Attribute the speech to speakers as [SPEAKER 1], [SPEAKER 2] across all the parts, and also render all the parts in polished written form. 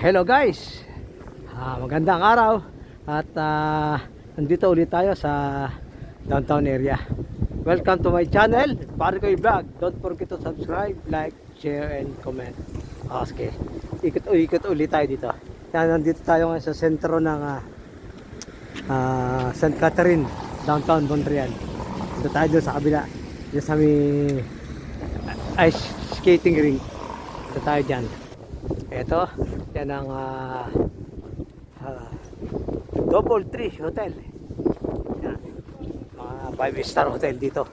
[SPEAKER 1] Hello guys, magandang araw at nandito ulit tayo sa downtown area. Welcome to my channel, Parikoy Vlog. Don't forget to subscribe, like, share, and comment. Okay, ikot ulit tayo dito. Yan, nandito tayo ngayon sa sentro ng St. Catherine, downtown Montreal. Dito tayo doon sa kabila, dito sa may ice skating ring. Dito tayo dyan. Ito, yan ang Double Tree Hotel. Yan, mga 5-star hotel dito.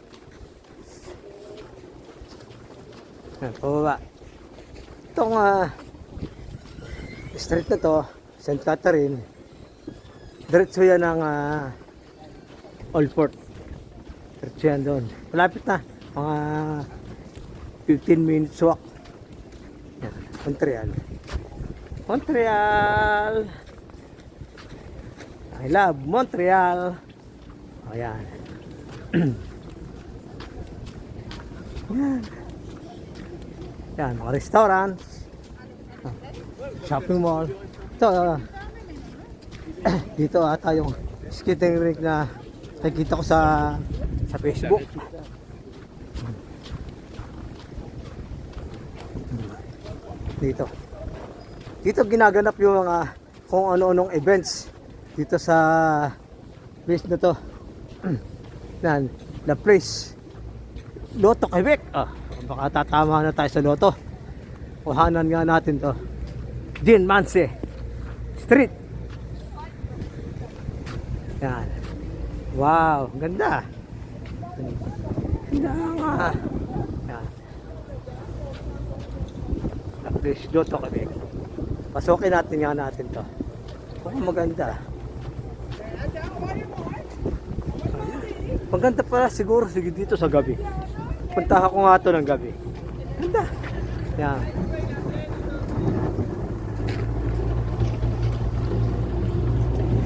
[SPEAKER 1] Yan, pababa. Itong street na to, St. Catherine, diretso yan ang Old Fort. Diretso yan doon. Malapit na, mga 15 minutes walk. Yan, Montreal. Montreal. I love Montreal. Ayan. Yan. Yan, mga restaurants. Shopping mall. Ito, dito ata yung skating rink na nakikita ko sa Facebook. Dito ginaganap yung mga kung ano-anong events dito sa place na to. Yan, the place Lotto, Quebec. Baka tatama na tayo sa Lotto. Kuhanan nga natin to. Jean Mance Street. Yan. Wow, ganda. Ganda nga. Yan. Please, Lotto, Quebec. Pasukin natin nga natin to. Kung maganda. Maganda pala siguro dito sa gabi. Puntahan ko nga to ng gabi. Ganda. Yan.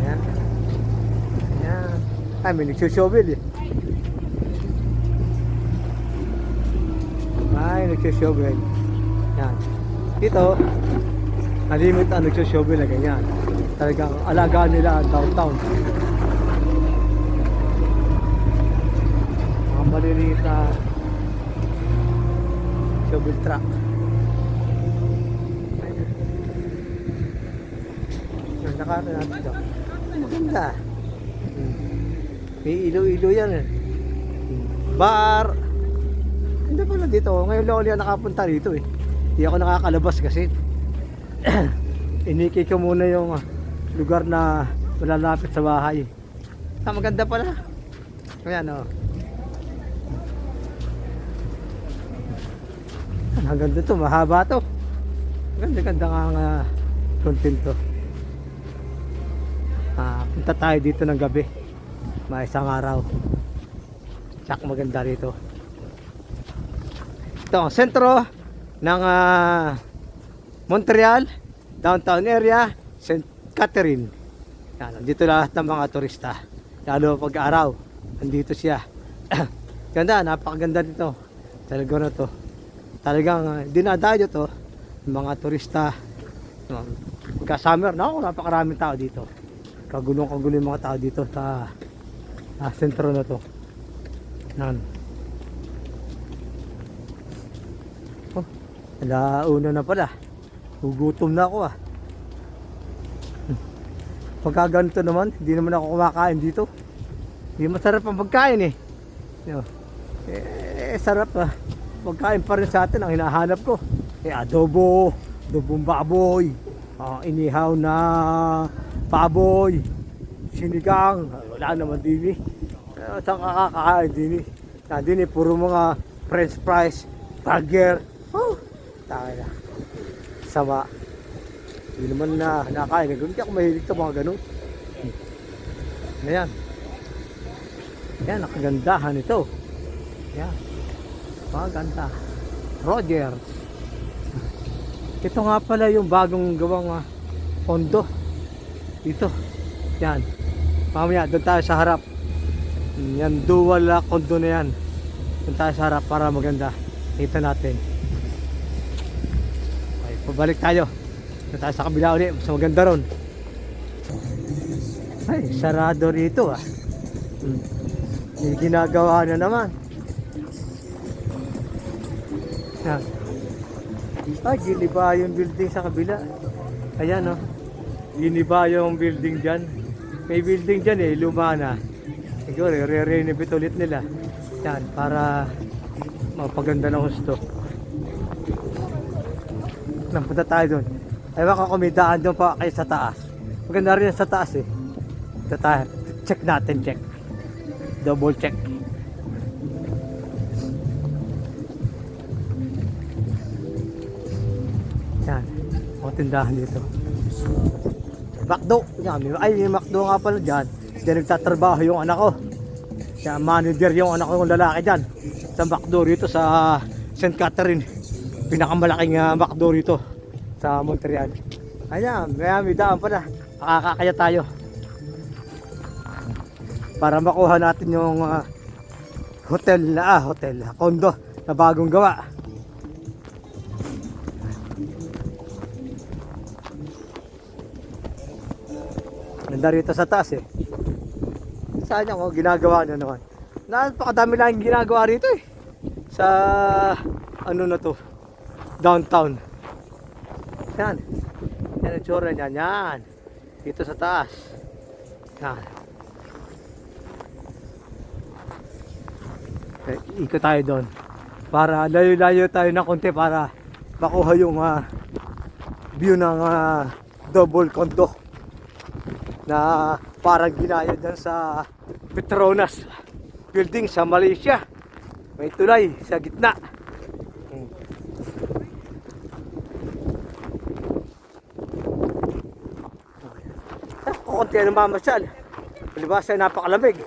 [SPEAKER 1] Yan. Yan. Ay, may nagsushovel eh. Ay, nagsushovel. Yan. Dito, nalimit ang nagsushovel na ganyan. Talagang alagaan nila ang downtown. Mga maliliit na shovel truck. Yung nakata natin ito. Maganda. May ilo-ilo yan eh. Bar. Hindi pala dito. Ngayon lang ulit nakapunta dito eh. Hindi ako nakakalabas kasi iniki ko muna yung lugar na malalapit sa bahay. Maganda pala. Ayan o. Hanggang dito, mahaba to. Ganda-ganda nga content to. Punta tayo dito ng gabi. May isang araw. Tsak maganda rito. Ito ang sentro ng Montreal, downtown area, St. Catherine. Yan, nandito lahat ng mga turista. Lalo pag araw, nandito siya. Ganda, napakaganda dito. Talaga na to. Talagang dinadayo to ng mga turista. Pagka summer, napakaraming tao dito. Kagulong-kagulo yung mga tao dito sa sentro na to. Yan. Oh, alauna na pala. Gugutom na ako Pagka ganito naman, hindi naman ako kumakain dito. Hindi masarap ang pagkain eh. Sarap pagkain pa rin sa atin ang hinahanap ko. Adobong baboy, inihaw na baboy, sinigang, wala naman din eh. Saan kakakain din eh. Din eh, puro mga french fries, burger. Tayo na. Sama. Hindi naman na nakain. Hindi ako mahilig sa mga ganun. Ayan. Ayan, nakagandahan ito. Ayan. Maganda. Rogers. Ito nga pala yung bagong gawang condo. Dito. Yan. Mamaya, doon tayo sa harap. Yan, dual condo na yan. Doon tayo sa harap para maganda. Ito natin. Okay, pabalik tayo. Ito tayo sa kabila ulit, mas maganda ron. Ay, sarado rito ah. May ginagawa na naman. Yan. Ay, giniba yung building sa kabila. Ayan, oh. Giniba yung building dyan. May building dyan eh, luma na. Siguro, re-renovate ulit nila. Yan, para mapaganda ng husto. Napunta tayo doon. Ewan ko kung may daan doon pa kayo sa taas. Maganda rin sa taas eh. Ito tayo. Check natin, check. Double check. Yan. Mga tindahan dito. McDo. Yan. Ay, may McDo nga pala dyan. Diyan nagtatrabaho yung anak ko. Siya manager yung anak ko yung lalaki dyan. Sa McDo rito sa St. Catherine. Pinakamalaking McDo rito sa Montreal. Ayan, may daan pala. Makakakaya tayo. Para makuha natin yung condo na bagong gawa. Ganda rito sa taas eh. Saan yung ginagawa na naman? Napakadami lang yung ginagawa rito eh. Sa ano na to, downtown. Yan. Yan ang tsura niyan. Yan. Dito sa taas. Yan. Ikot tayo doon para layo-layo tayo ng konti para makuha yung view ng double condo na parang ginaya dyan sa Petronas building sa Malaysia. May tulay sa gitna. Kukunti ang mamasyal. Palibasa napakalamig.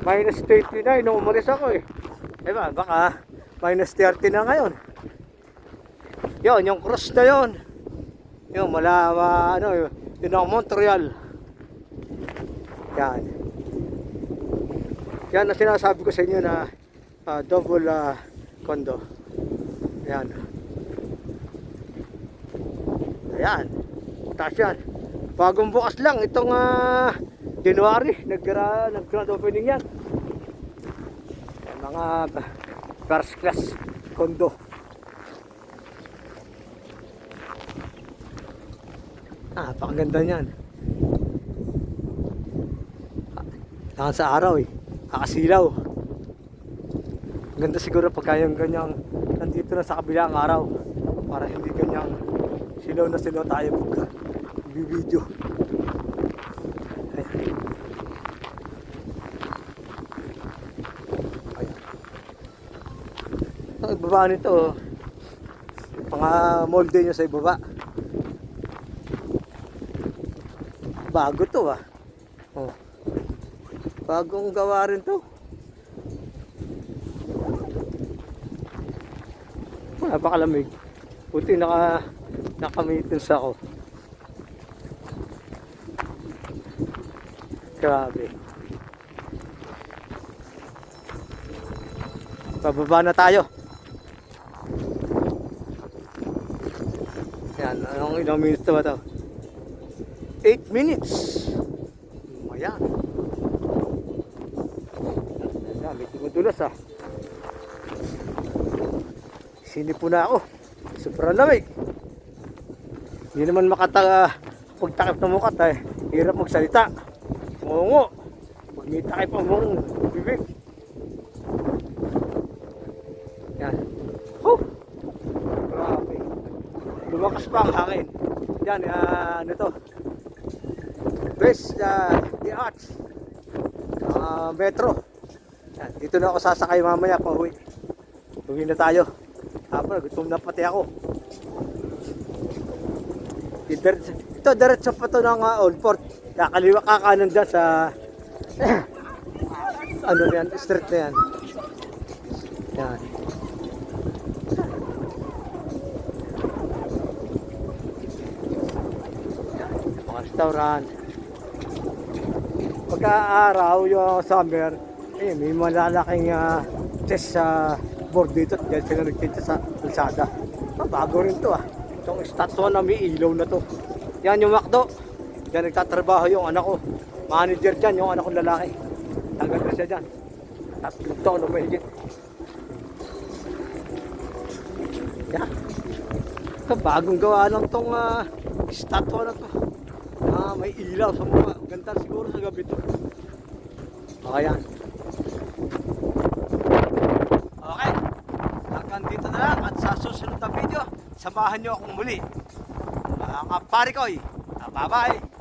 [SPEAKER 1] Minus 29 nung umalis ako eh. Diba, baka minus 30 na ngayon. Yun, yung cross na yun. Yun, yun ang Montreal. Yan. Yan ang sinasabi ko sa inyo na double condo. Yan. Ayan. Taas yan. Bagong bukas lang itong January, nag-grand opening yan. Mga first class condo. Pakaganda niyan. Tahan sa araw eh. Kakasilaw. Ganda siguro pagka yung ganyang nandito na sa kabilang araw. Para hindi ganyang silaw na silaw tayo pagka video. Ang ibaba nito, mga molde nyo sa ibaba. Bago to ah. Oh. Bagong gawa rin to. Napakalamig. Buti nakamittens ako. Grabe. Pababa na tayo. Yan, ilang minutes na ba ito? 8 minutes. Ayan. Ayan, may tumutulas ah. Sinipo na ako. Sobrang lamig. Hindi naman pagtakip ng mukat eh. Hirap magsalita. Ngungo. Pag may takip ang mong bibig. Yan. Grabe. Lumakas pa ang hangin. Yan, ano to? West, the Arch. Metro. Yan, dito na ako sasakay mamaya pa uwi. Uwi na tayo. Gutom na pati ako. Ito, diretso pa to ng Old Port. Kakaliwa kakanan dyan sa ano yan, street na yan. Yan. Mga restaurant. Pagka-araw yung summer, may malalaking chest sa board dito. Diyan sila nagtitsa sa Lazada. Bago rin to ah. Itong estatwa na may ilaw na to. Yan yung McDo. Diyan nagtatrabaho yung anak ko. Manager dyan, yung anak kong lalaki. Tagal na siya dyan. 3 taon na mahigit. Yan. Ito, bagong gawa lang tong estatwa na to. May ilaw sa mukha. Ganda siguro sa gabi to. Okay yan. Okay. Hanggang dito na lang. At sa susunod na video, samahan nyo akong muli. Mga pare ko. Bye-bye.